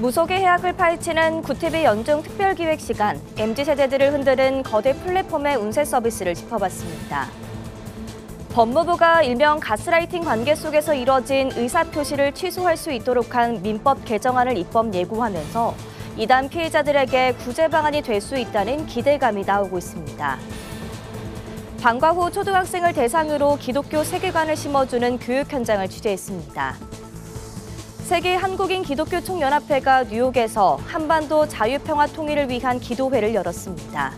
무속의 해악을 파헤치는 구티비 연중 특별기획 시간, MZ세대들을 흔드는 거대 플랫폼의 운세 서비스를 짚어봤습니다. 법무부가 일명 가스라이팅 관계 속에서 이뤄진 의사표시를 취소할 수 있도록 한 민법 개정안을 입법 예고하면서 이단 피해자들에게 구제 방안이 될 수 있다는 기대감이 나오고 있습니다. 방과 후 초등학생을 대상으로 기독교 세계관을 심어주는 교육 현장을 취재했습니다. 세계 한국인 기독교 총연합회가 뉴욕에서 한반도 자유평화 통일을 위한 기도회를 열었습니다.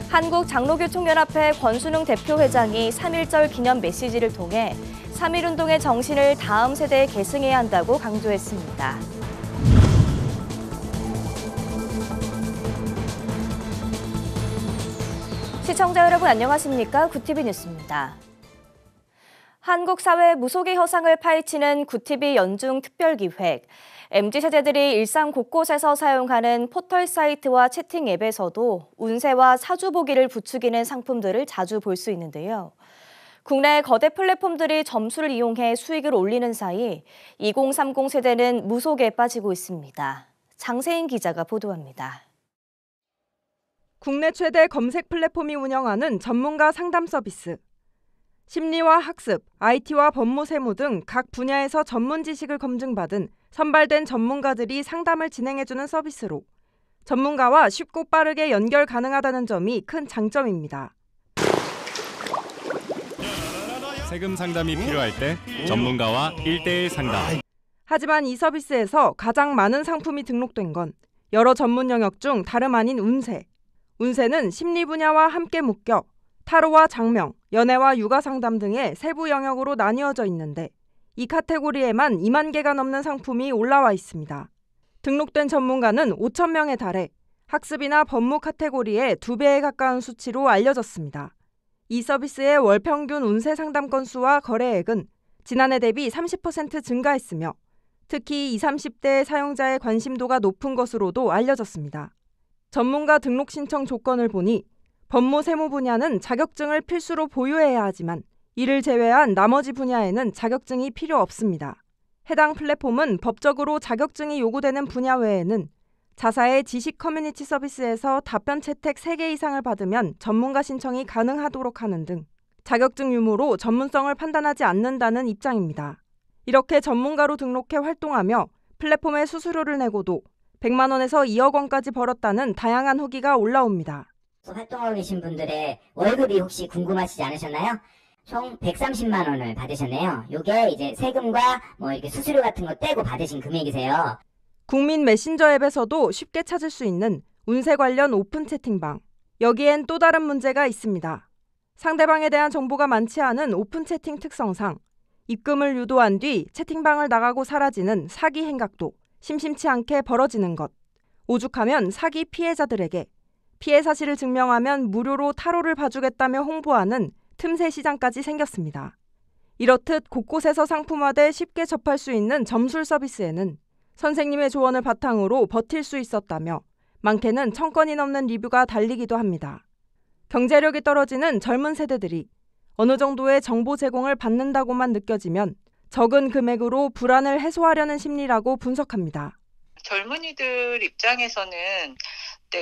한국 장로교 총연합회 권순웅 대표회장이 3.1절 기념 메시지를 통해 3.1운동의 정신을 다음 세대에 계승해야 한다고 강조했습니다. 시청자 여러분 안녕하십니까? 구티비 뉴스입니다. 한국 사회 무속의 허상을 파헤치는 구티비 연중 특별기획. MZ세대들이 일상 곳곳에서 사용하는 포털 사이트와 채팅 앱에서도 운세와 사주보기를 부추기는 상품들을 자주 볼 수 있는데요. 국내 거대 플랫폼들이 점수를 이용해 수익을 올리는 사이 2030 세대는 무속에 빠지고 있습니다. 장세인 기자가 보도합니다. 국내 최대 검색 플랫폼이 운영하는 전문가 상담 서비스. 심리와 학습, IT와 법무 세무 등 각 분야에서 전문 지식을 검증받은 선발된 전문가들이 상담을 진행해주는 서비스로 전문가와 쉽고 빠르게 연결 가능하다는 점이 큰 장점입니다. 세금 상담이 필요할 때 전문가와 1:1 상담. 하지만 이 서비스에서 가장 많은 상품이 등록된 건 여러 전문 영역 중 다름 아닌 운세. 운세는 심리 분야와 함께 묶여 타로와 장명, 연애와 육아 상담 등의 세부 영역으로 나뉘어져 있는데 이 카테고리에만 2만 개가 넘는 상품이 올라와 있습니다. 등록된 전문가는 5천 명에 달해 학습이나 법무 카테고리의 2배에 가까운 수치로 알려졌습니다. 이 서비스의 월 평균 운세 상담 건수와 거래액은 지난해 대비 30% 증가했으며 특히 20, 30대 사용자의 관심도가 높은 것으로도 알려졌습니다. 전문가 등록 신청 조건을 보니 법무 세무 분야는 자격증을 필수로 보유해야 하지만 이를 제외한 나머지 분야에는 자격증이 필요 없습니다. 해당 플랫폼은 법적으로 자격증이 요구되는 분야 외에는 자사의 지식 커뮤니티 서비스에서 답변 채택 3개 이상을 받으면 전문가 신청이 가능하도록 하는 등 자격증 유무로 전문성을 판단하지 않는다는 입장입니다. 이렇게 전문가로 등록해 활동하며 플랫폼에 수수료를 내고도 100만 원에서 2억 원까지 벌었다는 다양한 후기가 올라옵니다. 활동하고 계신 분들의 월급이 혹시 궁금하시지 않으셨나요? 총 130만 원을 받으셨네요. 이게 이제 세금과 이렇게 수수료 같은 거 떼고 받으신 금액이세요. 국민 메신저 앱에서도 쉽게 찾을 수 있는 운세 관련 오픈 채팅방. 여기엔 또 다른 문제가 있습니다. 상대방에 대한 정보가 많지 않은 오픈 채팅 특성상 입금을 유도한 뒤 채팅방을 나가고 사라지는 사기 행각도 심심치 않게 벌어지는 것. 오죽하면 사기 피해자들에게 피해 사실을 증명하면 무료로 타로를 봐주겠다며 홍보하는 틈새 시장까지 생겼습니다. 이렇듯 곳곳에서 상품화돼 쉽게 접할 수 있는 점술 서비스에는 선생님의 조언을 바탕으로 버틸 수 있었다며 많게는 1000건이 넘는 리뷰가 달리기도 합니다. 경제력이 떨어지는 젊은 세대들이 어느 정도의 정보 제공을 받는다고만 느껴지면 적은 금액으로 불안을 해소하려는 심리라고 분석합니다. 젊은이들 입장에서는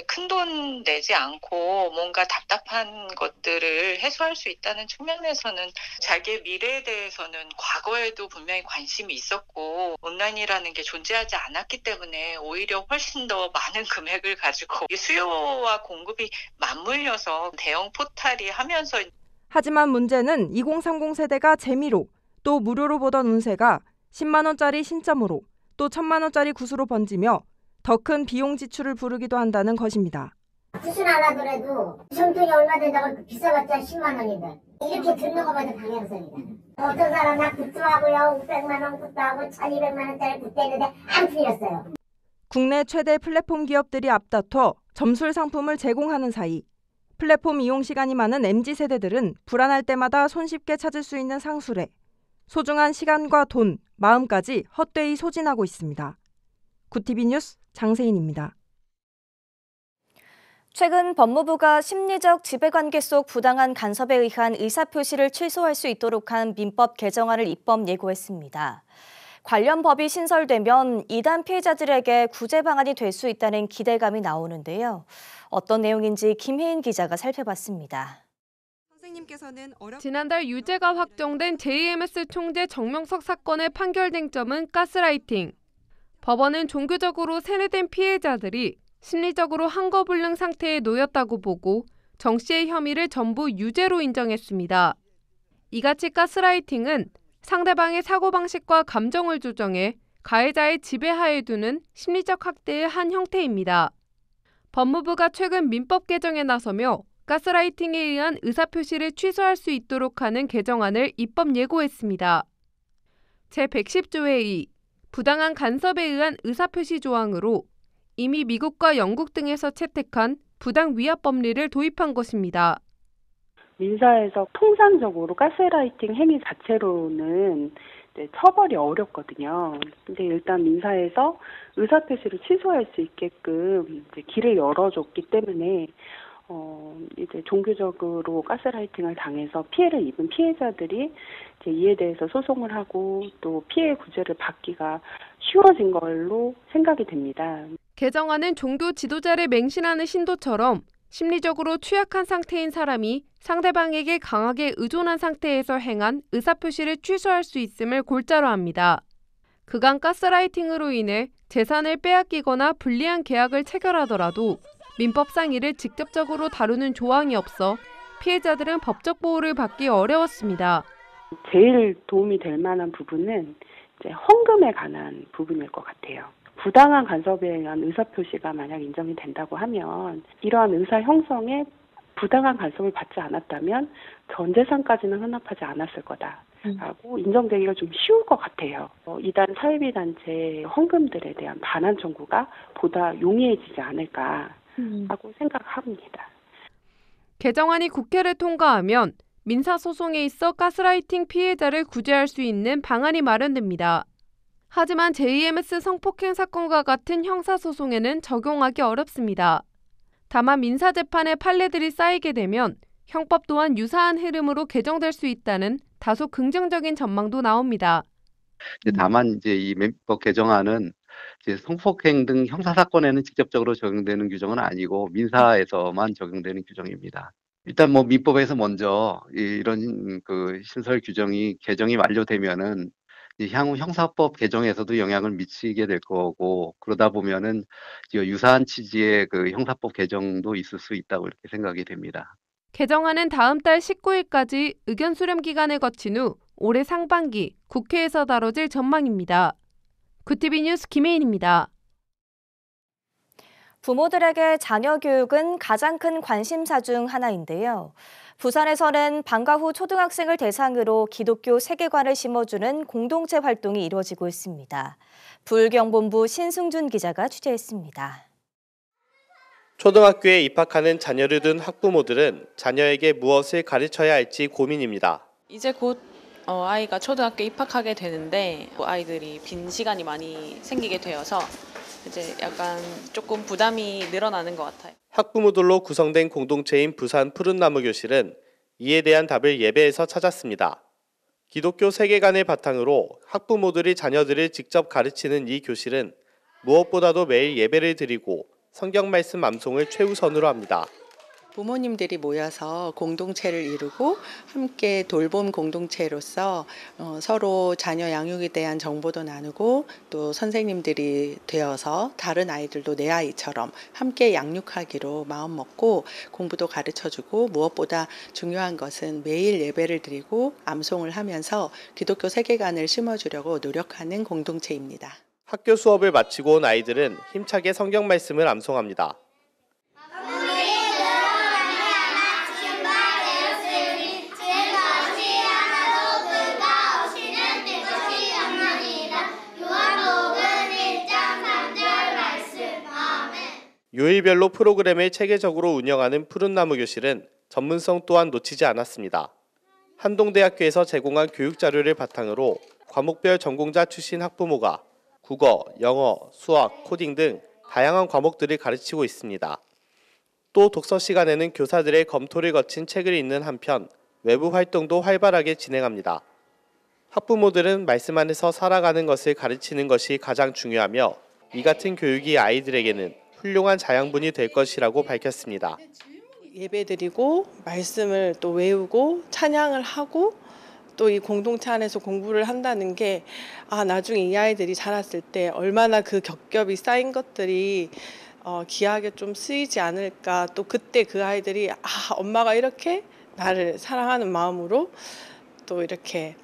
큰돈 내지 않고 뭔가 답답한 것들을 해소할 수 있다는 측면에서는 자기의 미래에 대해서는 과거에도 분명히 관심이 있었고 온라인이라는 게 존재하지 않았기 때문에 오히려 훨씬 더 많은 금액을 가지고 수요와 공급이 맞물려서 대형 포탈이 하면서 하지만 문제는 2030 세대가 재미로 또 무료로 보던 운세가 10만 원짜리 신점으로 또 1000만 원짜리 구수로 번지며 더 큰 비용 지출을 부르기도 한다는 것입니다. 구순 안 하더라도 정통이 얼마 된다고 비싸봤자 10만 원인데 이렇게 듣는 것마저 당연성이다. 어떤 사람 나 굿도 하고요. 500만 원 굿도 하고 1200만 원짜리 굿도 했는데 안 풀렸어요. 국내 최대 플랫폼 기업들이 앞다퉈 점술 상품을 제공하는 사이 플랫폼 이용 시간이 많은 MZ세대들은 불안할 때마다 손쉽게 찾을 수 있는 상술에 소중한 시간과 돈, 마음까지 헛되이 소진하고 있습니다. 구티비 뉴스 장세인입니다. 최근 법무부가 심리적 지배관계 속 부당한 간섭에 의한 의사표시를 취소할 수 있도록 한 민법 개정안을 입법 예고했습니다. 관련 법이 신설되면 이단 피해자들에게 구제 방안이 될 수 있다는 기대감이 나오는데요. 어떤 내용인지 김혜인 기자가 살펴봤습니다. 지난달 유죄가 확정된 JMS 총재 정명석 사건의 판결 쟁점은 가스라이팅. 법원은 종교적으로 세뇌된 피해자들이 심리적으로 한거불능 상태에 놓였다고 보고 정 씨의 혐의를 전부 유죄로 인정했습니다. 이같이 가스라이팅은 상대방의 사고방식과 감정을 조정해 가해자의 지배하에 두는 심리적 학대의 한 형태입니다. 법무부가 최근 민법 개정에 나서며 가스라이팅에 의한 의사표시를 취소할 수 있도록 하는 개정안을 입법 예고했습니다. 제110조의 2, 부당한 간섭에 의한 의사표시 조항으로 이미 미국과 영국 등에서 채택한 부당 위압 법리를 도입한 것입니다. 민사에서 통상적으로 가스라이팅 행위 자체로는 처벌이 어렵거든요. 근데 일단 민사에서 의사표시를 취소할 수 있게끔 길을 열어줬기 때문에 이제 종교적으로 가스라이팅을 당해서 피해를 입은 피해자들이 이제 이에 대해서 소송을 하고 또 피해 구제를 받기가 쉬워진 걸로 생각이 됩니다. 개정안은 종교 지도자를 맹신하는 신도처럼 심리적으로 취약한 상태인 사람이 상대방에게 강하게 의존한 상태에서 행한 의사표시를 취소할 수 있음을 골자로 합니다. 그간 가스라이팅으로 인해 재산을 빼앗기거나 불리한 계약을 체결하더라도 민법상 이를 직접적으로 다루는 조항이 없어 피해자들은 법적 보호를 받기 어려웠습니다. 제일 도움이 될 만한 부분은 이제 헌금에 관한 부분일 것 같아요. 부당한 간섭에 의한 의사표시가 만약 인정이 된다고 하면 이러한 의사 형성에 부당한 간섭을 받지 않았다면 전 재산까지는 헌납하지 않았을 거다라고 인정되기가 좀 쉬울 것 같아요. 이단 사회비 단체 헌금들에 대한 반환 청구가 보다 용이해지지 않을까라고 생각합니다. 개정안이 국회를 통과하면 민사소송에 있어 가스라이팅 피해자를 구제할 수 있는 방안이 마련됩니다. 하지만 JMS 성폭행 사건과 같은 형사소송에는 적용하기 어렵습니다. 다만 민사재판의 판례들이 쌓이게 되면 형법 또한 유사한 흐름으로 개정될 수 있다는 다소 긍정적인 전망도 나옵니다. 다만 이제 이 민법 개정안은 이제 성폭행 등 형사 사건에는 직접적으로 적용되는 규정은 아니고 민사에서만 적용되는 규정입니다. 일단 뭐 민법에서 먼저 이런 그 신설 규정이 개정이 완료되면은 향후 형사법 개정에서도 영향을 미치게 될 거고 그러다 보면은 유사한 취지의 그 형사법 개정도 있을 수 있다고 이렇게 생각이 됩니다. 개정안은 다음 달 19일까지 의견 수렴 기간을 거친 후 올해 상반기 국회에서 다뤄질 전망입니다. 구티비 뉴스 김혜인입니다. 부모들에게 자녀 교육은 가장 큰 관심사 중 하나인데요. 부산에서는 방과 후 초등학생을 대상으로 기독교 세계관을 심어주는 공동체 활동이 이루어지고 있습니다. 부울경본부 신승준 기자가 취재했습니다. 초등학교에 입학하는 자녀를 둔 학부모들은 자녀에게 무엇을 가르쳐야 할지 고민입니다. 이제 곧 아이가 초등학교에 입학하게 되는데 아이들이 빈 시간이 많이 생기게 되어서 이제 약간 조금 부담이 늘어나는 것 같아요. 학부모들로 구성된 공동체인 부산 푸른나무 교실은 이에 대한 답을 예배에서 찾았습니다. 기독교 세계관을 바탕으로 학부모들이 자녀들을 직접 가르치는 이 교실은 무엇보다도 매일 예배를 드리고 성경 말씀 암송을 최우선으로 합니다. 부모님들이 모여서 공동체를 이루고 함께 돌봄 공동체로서 서로 자녀 양육에 대한 정보도 나누고 또 선생님들이 되어서 다른 아이들도 내 아이처럼 함께 양육하기로 마음먹고 공부도 가르쳐주고 무엇보다 중요한 것은 매일 예배를 드리고 암송을 하면서 기독교 세계관을 심어주려고 노력하는 공동체입니다. 학교 수업을 마치고 온 아이들은 힘차게 성경 말씀을 암송합니다. 요일별로 프로그램을 체계적으로 운영하는 푸른나무 교실은 전문성 또한 놓치지 않았습니다. 한동대학교에서 제공한 교육 자료를 바탕으로 과목별 전공자 출신 학부모가 국어, 영어, 수학, 코딩 등 다양한 과목들을 가르치고 있습니다. 또 독서 시간에는 교사들의 검토를 거친 책을 읽는 한편 외부 활동도 활발하게 진행합니다. 학부모들은 말씀 안에서 살아가는 것을 가르치는 것이 가장 중요하며 이 같은 교육이 아이들에게는 훌륭한 자양분이 될 것이라고 밝혔습니다. 예배드리고 말씀을 또 외우고 찬양을 하고 또 이 공동체 안에서 공부를 한다는 게 나중에 이 아이들이 자랐을 때 얼마나 그 겹겹이 쌓인 것들이 귀하게 좀 쓰이지 않을까. 또 그때 그 아이들이 엄마가 이렇게 나를 사랑하는 마음으로 또 이렇게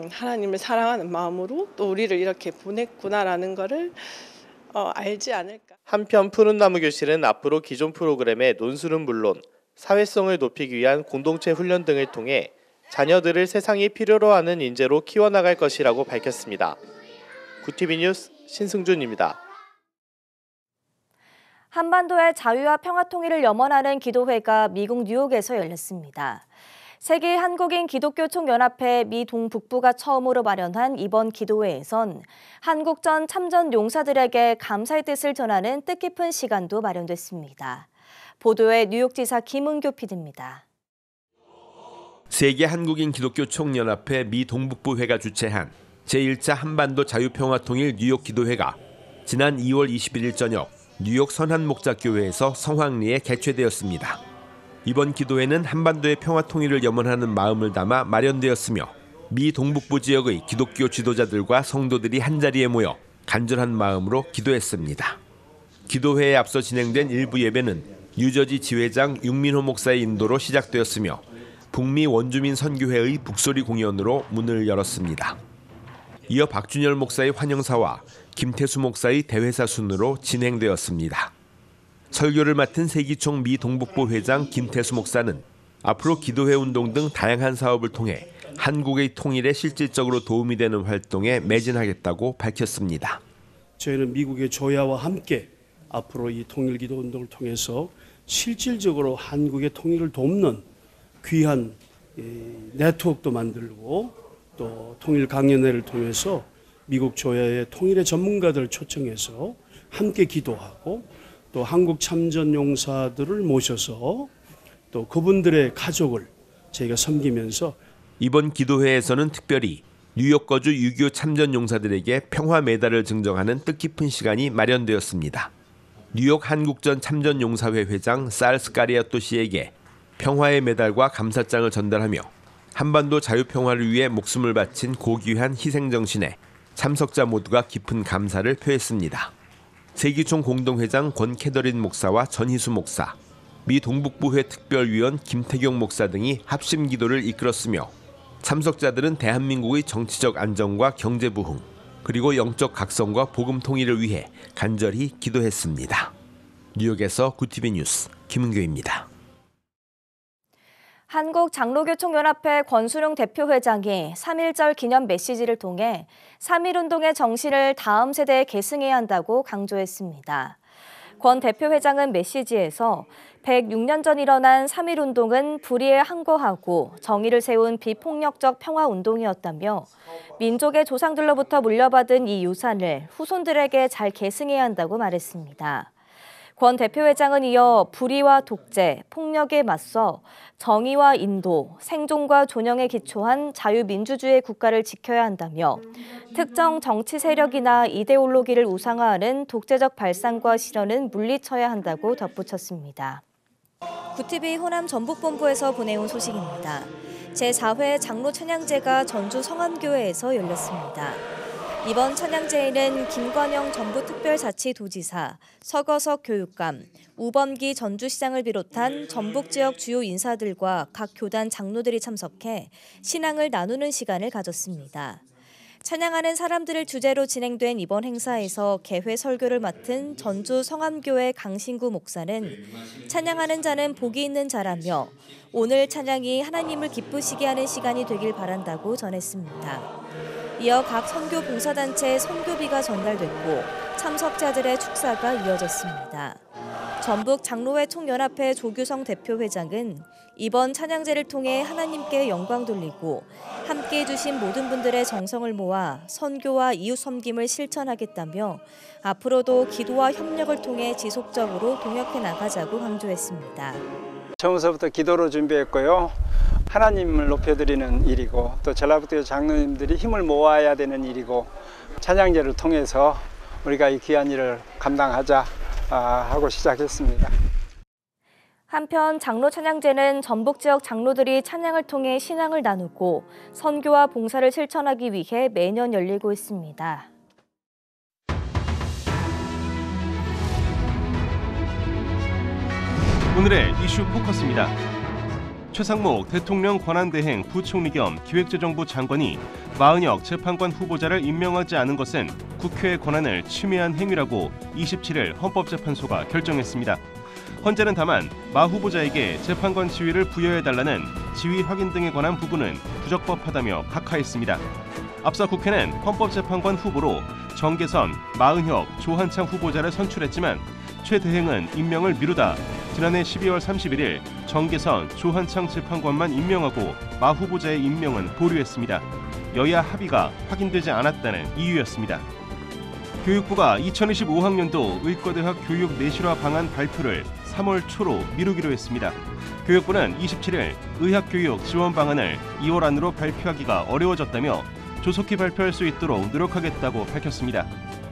하나님을 사랑하는 마음으로 또 우리를 이렇게 보냈구나라는 거를 알지 않을까. 한편 푸른나무 교실은 앞으로 기존 프로그램의 논술은 물론 사회성을 높이기 위한 공동체 훈련 등을 통해 자녀들을 세상이 필요로 하는 인재로 키워나갈 것이라고 밝혔습니다. 구티비 뉴스 신승준입니다. 한반도의 자유와 평화 통일을 염원하는 기도회가 미국 뉴욕에서 열렸습니다. 세계 한국인 기독교 총연합회 미 동북부가 처음으로 마련한 이번 기도회에선 한국전 참전 용사들에게 감사의 뜻을 전하는 뜻깊은 시간도 마련됐습니다. 보도에 뉴욕지사 김은교 PD입니다. 세계 한국인 기독교 총연합회 미 동북부회가 주최한 제1차 한반도 자유평화통일 뉴욕 기도회가 지난 2월 21일 저녁 뉴욕 선한목자교회에서 성황리에 개최되었습니다. 이번 기도회는 한반도의 평화통일을 염원하는 마음을 담아 마련되었으며 미 동북부 지역의 기독교 지도자들과 성도들이 한자리에 모여 간절한 마음으로 기도했습니다. 기도회에 앞서 진행된 일부 예배는 뉴저지 지회장 윤민호 목사의 인도로 시작되었으며 북미 원주민 선교회의 북소리 공연으로 문을 열었습니다. 이어 박준열 목사의 환영사와 김태수 목사의 대회사 순으로 진행되었습니다. 설교를 맡은 세기총 미 동북부 회장 김태수 목사는 앞으로 기도회 운동 등 다양한 사업을 통해 한국의 통일에 실질적으로 도움이 되는 활동에 매진하겠다고 밝혔습니다. 저희는 미국의 조야와 함께 앞으로 이 통일기도 운동을 통해서 실질적으로 한국의 통일을 돕는 귀한 네트워크도 만들고 또 통일 강연회를 통해서 미국 조야의 통일의 전문가들을 초청해서 함께 기도하고 또 한국 참전 용사들을 모셔서 또 그분들의 가족을 저희가 섬기면서 이번 기도회에서는 특별히 뉴욕 거주 6.25 참전 용사들에게 평화 메달을 증정하는 뜻깊은 시간이 마련되었습니다. 뉴욕 한국전 참전 용사회 회장 살 스카리아토 씨에게 평화의 메달과 감사장을 전달하며 한반도 자유평화를 위해 목숨을 바친 고귀한 희생정신에 참석자 모두가 깊은 감사를 표했습니다. 세기총 공동회장 권캐더린 목사와 전희수 목사, 미 동북부회 특별위원 김태경 목사 등이 합심 기도를 이끌었으며 참석자들은 대한민국의 정치적 안정과 경제 부흥, 그리고 영적 각성과 복음 통일을 위해 간절히 기도했습니다. 뉴욕에서 구티비 뉴스 김은교입니다. 한국장로교총연합회 권순웅 대표회장이 3.1절 기념 메시지를 통해 3.1운동의 정신을 다음 세대에 계승해야 한다고 강조했습니다. 권 대표회장은 메시지에서 106년 전 일어난 3.1운동은 불의에 항거하고 정의를 세운 비폭력적 평화운동이었다며 민족의 조상들로부터 물려받은 이 유산을 후손들에게 잘 계승해야 한다고 말했습니다. 권 대표회장은 이어 불의와 독재, 폭력에 맞서 정의와 인도, 생존과 존영에 기초한 자유민주주의 국가를 지켜야 한다며 특정 정치 세력이나 이데올로기를 우상화하는 독재적 발상과 실현은 물리쳐야 한다고 덧붙였습니다. 구티비 호남 전북본부에서 보내온 소식입니다. 제4회 장로 찬양제가 전주 성암교회에서 열렸습니다. 이번 찬양제에는 김관영 전북특별자치도지사, 서거석 교육감, 우범기 전주시장을 비롯한 전북 지역 주요 인사들과 각 교단 장로들이 참석해 신앙을 나누는 시간을 가졌습니다. 찬양하는 사람들을 주제로 진행된 이번 행사에서 개회 설교를 맡은 전주 성암교회 강신구 목사는 찬양하는 자는 복이 있는 자라며 오늘 찬양이 하나님을 기쁘시게 하는 시간이 되길 바란다고 전했습니다. 이어 각 선교 봉사단체의 선교비가 전달됐고 참석자들의 축사가 이어졌습니다. 전북 장로회 총연합회 조규성 대표회장은 이번 찬양제를 통해 하나님께 영광 돌리고 함께해 주신 모든 분들의 정성을 모아 선교와 이웃 섬김을 실천하겠다며 앞으로도 기도와 협력을 통해 지속적으로 동역해 나가자고 강조했습니다. 처음부터 기도로 준비했고요. 하나님을 높여드리는 일이고 또 전라북도 장로님들이 힘을 모아야 되는 일이고 찬양제를 통해서 우리가 이 귀한 일을 감당하자 하고 시작했습니다. 한편 장로 찬양제는 전북 지역 장로들이 찬양을 통해 신앙을 나누고 선교와 봉사를 실천하기 위해 매년 열리고 있습니다. 오늘의 이슈 포커스입니다. 최상목 대통령 권한대행 부총리 겸 기획재정부 장관이 마은혁 재판관 후보자를 임명하지 않은 것은 국회의 권한을 침해한 행위라고 27일 헌법재판소가 결정했습니다. 헌재는 다만 마 후보자에게 재판관 지위를 부여해달라는 지위 확인 등에 관한 부분은 부적법하다며 각하했습니다. 앞서 국회는 헌법재판관 후보로 정계선, 마은혁, 조한창 후보자를 선출했지만 최 대행은 임명을 미루다 지난해 12월 31일 정계선, 조한창 재판관만 임명하고 마 후보자의 임명은 보류했습니다. 여야 합의가 확인되지 않았다는 이유였습니다. 교육부가 2025학년도 의과대학 교육 내실화 방안 발표를 3월 초로 미루기로 했습니다. 교육부는 27일 의학교육 지원 방안을 2월 안으로 발표하기가 어려워졌다며 조속히 발표할 수 있도록 노력하겠다고 밝혔습니다.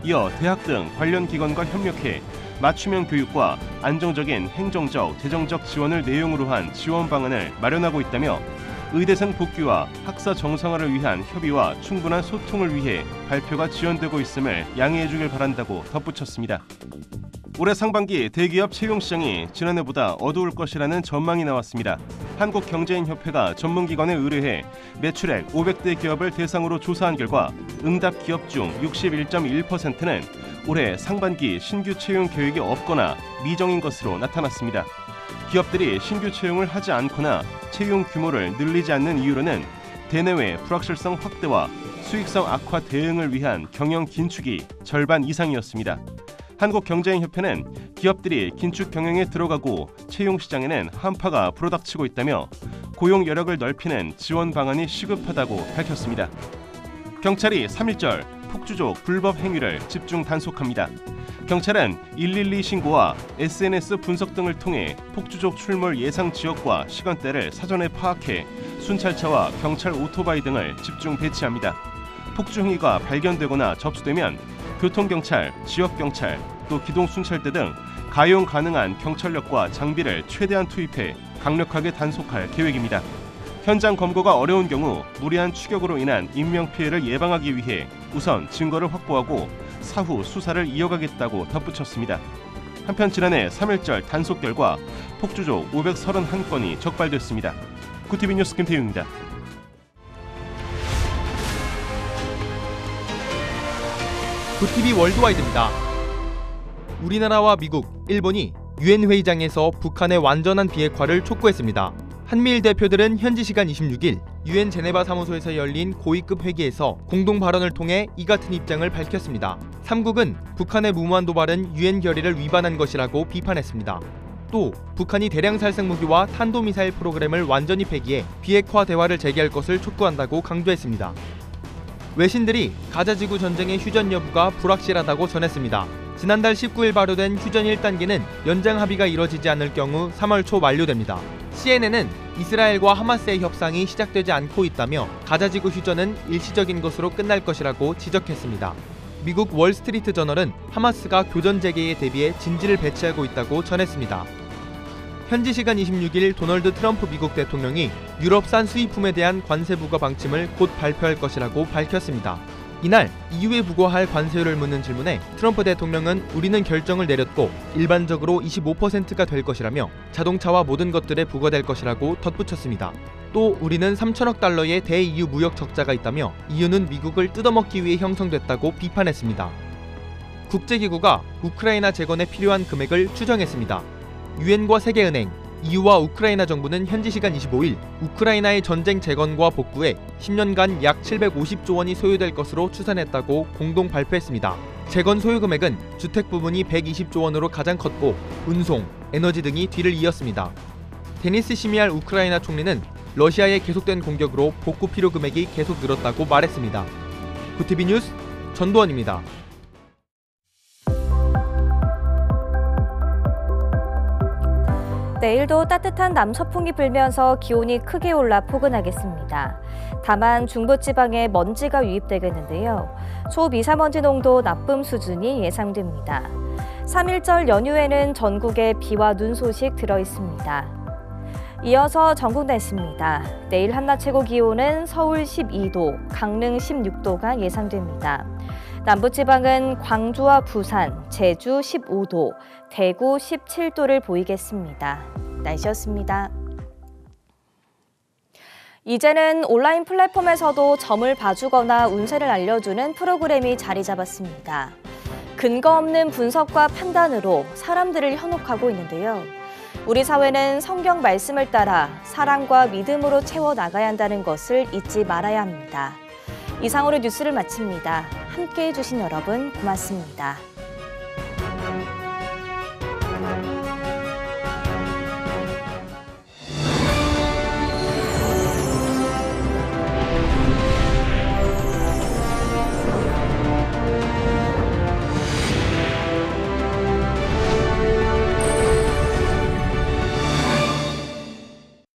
이어 대학 등 관련 기관과 협력해 맞춤형 교육과 안정적인 행정적, 재정적 지원을 내용으로 한 지원 방안을 마련하고 있다며 의대생 복귀와 학사 정상화를 위한 협의와 충분한 소통을 위해 발표가 지연되고 있음을 양해해 주길 바란다고 덧붙였습니다. 올해 상반기 대기업 채용 시장이 지난해보다 어두울 것이라는 전망이 나왔습니다. 한국경제인협회가 전문기관에 의뢰해 매출액 500대 기업을 대상으로 조사한 결과 응답 기업 중 61.1%는 올해 상반기 신규 채용 계획이 없거나 미정인 것으로 나타났습니다. 기업들이 신규 채용을 하지 않거나 채용 규모를 늘리지 않는 이유로는 대내외 불확실성 확대와 수익성 악화 대응을 위한 경영 긴축이 절반 이상이었습니다. 한국경제인협회는 기업들이 긴축 경영에 들어가고 채용 시장에는 한파가 불어닥치고 있다며 고용 여력을 넓히는 지원 방안이 시급하다고 밝혔습니다. 경찰이 3.1절 폭주족 불법 행위를 집중 단속합니다. 경찰은 112 신고와 SNS 분석 등을 통해 폭주족 출몰 예상 지역과 시간대를 사전에 파악해 순찰차와 경찰 오토바이 등을 집중 배치합니다. 폭주 행위가 발견되거나 접수되면 교통경찰, 지역경찰, 또 기동순찰대 등 가용 가능한 경찰력과 장비를 최대한 투입해 강력하게 단속할 계획입니다. 현장 검거가 어려운 경우 무리한 추격으로 인한 인명피해를 예방하기 위해 우선 증거를 확보하고 사후 수사를 이어가겠다고 덧붙였습니다. 한편 지난해 3.1절 단속 결과 폭주족 531건이 적발됐습니다. 구티비 뉴스 김태윤입니다. 구티비 월드와이드입니다. 우리나라와 미국, 일본이 유엔 회의장에서 북한의 완전한 비핵화를 촉구했습니다. 한미일 대표들은 현지 시간 26일 유엔 제네바 사무소에서 열린 고위급 회기에서 공동 발언을 통해 이 같은 입장을 밝혔습니다. 3국은 북한의 무모한 도발은 유엔 결의를 위반한 것이라고 비판했습니다. 또 북한이 대량 살상 무기와 탄도미사일 프로그램을 완전히 폐기해 비핵화 대화를 재개할 것을 촉구한다고 강조했습니다. 외신들이 가자지구 전쟁의 휴전 여부가 불확실하다고 전했습니다. 지난달 19일 발효된 휴전 1단계는 연장 합의가 이뤄지지 않을 경우 3월 초 만료됩니다. CNN은 이스라엘과 하마스의 협상이 시작되지 않고 있다며 가자지구 휴전은 일시적인 것으로 끝날 것이라고 지적했습니다. 미국 월스트리트 저널은 하마스가 교전 재개에 대비해 진지를 배치하고 있다고 전했습니다. 현지 시간 26일 도널드 트럼프 미국 대통령이 유럽산 수입품에 대한 관세 부과 방침을 곧 발표할 것이라고 밝혔습니다. 이날 EU에 부과할 관세율을 묻는 질문에 트럼프 대통령은 우리는 결정을 내렸고 일반적으로 25%가 될 것이라며 자동차와 모든 것들에 부과될 것이라고 덧붙였습니다. 또 우리는 3천억 달러의 대-EU 무역 적자가 있다며 EU는 미국을 뜯어먹기 위해 형성됐다고 비판했습니다. 국제기구가 우크라이나 재건에 필요한 금액을 추정했습니다. 유엔과 세계은행, EU와 우크라이나 정부는 현지 시간 25일 우크라이나의 전쟁 재건과 복구에 10년간 약 750조 원이 소요될 것으로 추산했다고 공동 발표했습니다. 재건 소요 금액은 주택 부분이 120조 원으로 가장 컸고 운송, 에너지 등이 뒤를 이었습니다. 데니스 시미알 우크라이나 총리는 러시아의 계속된 공격으로 복구 필요 금액이 계속 늘었다고 말했습니다. 구티비 뉴스 전도원입니다. 내일도 따뜻한 남서풍이 불면서 기온이 크게 올라 포근하겠습니다. 다만 중부지방에 먼지가 유입되겠는데요. 초미세먼지 농도 나쁨 수준이 예상됩니다. 3일절 연휴에는 전국에 비와 눈 소식 들어있습니다. 이어서 전국 날씨입니다. 내일 한낮 최고 기온은 서울 12도, 강릉 16도가 예상됩니다. 남부지방은 광주와 부산, 제주 15도, 대구 17도를 보이겠습니다. 날씨였습니다. 이제는 온라인 플랫폼에서도 점을 봐주거나 운세를 알려주는 프로그램이 자리 잡았습니다. 근거 없는 분석과 판단으로 사람들을 현혹하고 있는데요. 우리 사회는 성경 말씀을 따라 사랑과 믿음으로 채워나가야 한다는 것을 잊지 말아야 합니다. 이상으로 뉴스를 마칩니다. 함께해 주신 여러분 고맙습니다.